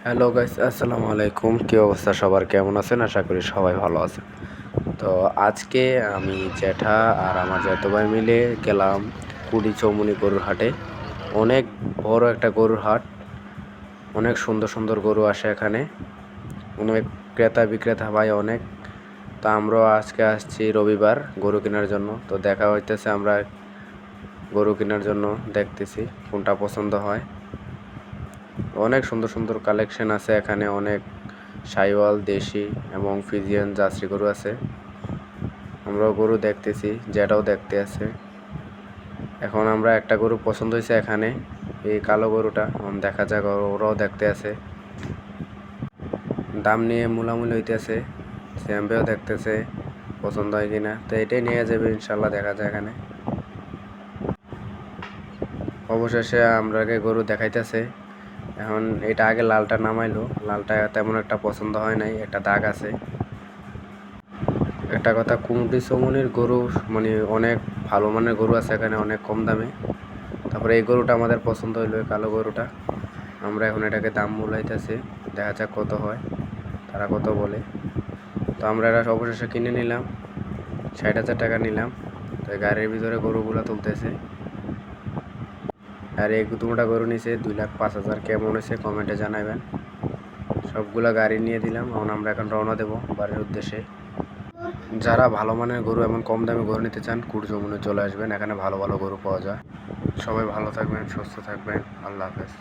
Hello guys, আসসালামু আলাইকুম। কী অবস্থা সবার, কেমন আছেন? আশা করি সবাই ভালো আছেন। তো আজকে আমি জ্যাঠা আর আমার জ্যাঠা ভাই মিলে গেলাম কুড়ি চৌমুনি গরুর হাটে। অনেক বড় একটা গরুর হাট, অনেক সুন্দর সুন্দর গরু আসে এখানে, অনেক ক্রেতা বিক্রেতা ভাই অনেক। তা আমরাও আজকে আসছি রবিবার গরু কেনার জন্য। তো দেখা হইতেছে, আমরা গরু কেনার জন্য দেখতেছি কোনটা পছন্দ হয়। অনেক সুন্দর সুন্দর কালেকশন আছে এখানে, অনেক সাইওয়াল, দেশি এবং ফিজিয়ান জার্সি গরু আছে। আমরাও গরু দেখতেছি, যেটাও দেখতে আছে। এখন আমরা একটা গরু পছন্দ হয়েছে এখানে, এই কালো গরুটা। দেখা যাক, ওরাও দেখতে আছে, দাম নিয়ে মুলামুলি হইতেছে। স্যাম্পেও দেখতেছে পছন্দ হয় কিনা। তো এটাই নিয়ে যাবে ইনশাল্লাহ, দেখা যায় এখানে। অবশেষে আমরাকে গরু দেখাইতেছে। এখন এটা আগে লালটা নামাইলো, লালটা তেমন একটা পছন্দ হয় নাই, একটা দাগ আছে। একটা কথা, কুমটি চৌমুনির গরু মানে অনেক ভালো মানের গরু আছে এখানে, অনেক কম দামে। তারপরে এই গরুটা আমাদের পছন্দ হইলো, এই কালো গরুটা। আমরা এখন এটাকে দাম মূলাইতেছি, দেখা যাক কত হয়, তারা কত বলে। তো আমরা এটা অবশেষে কিনে নিলাম, 60,000 টাকা নিলাম। তো এই গাড়ির ভিতরে গরুগুলো তুলতেছে। আর এই দুটা গরু নিছে 2,05,000। কেমন হয়েছে কমেন্টে জানাবেন। সবগুলা গাড়ি নিয়ে দিলাম। আমরা এখন রওনা দেবো বাড়ির উদ্দেশ্যে। যারা ভালো মানের গরু এমন কম দামে গরু নিতে চান, কুড়জমুনে চলে আসবেন, এখানে ভালো ভালো গরু পাওয়া যায়। সবাই ভালো থাকবেন, সুস্থ থাকবেন। আল্লাহ হাফেজ।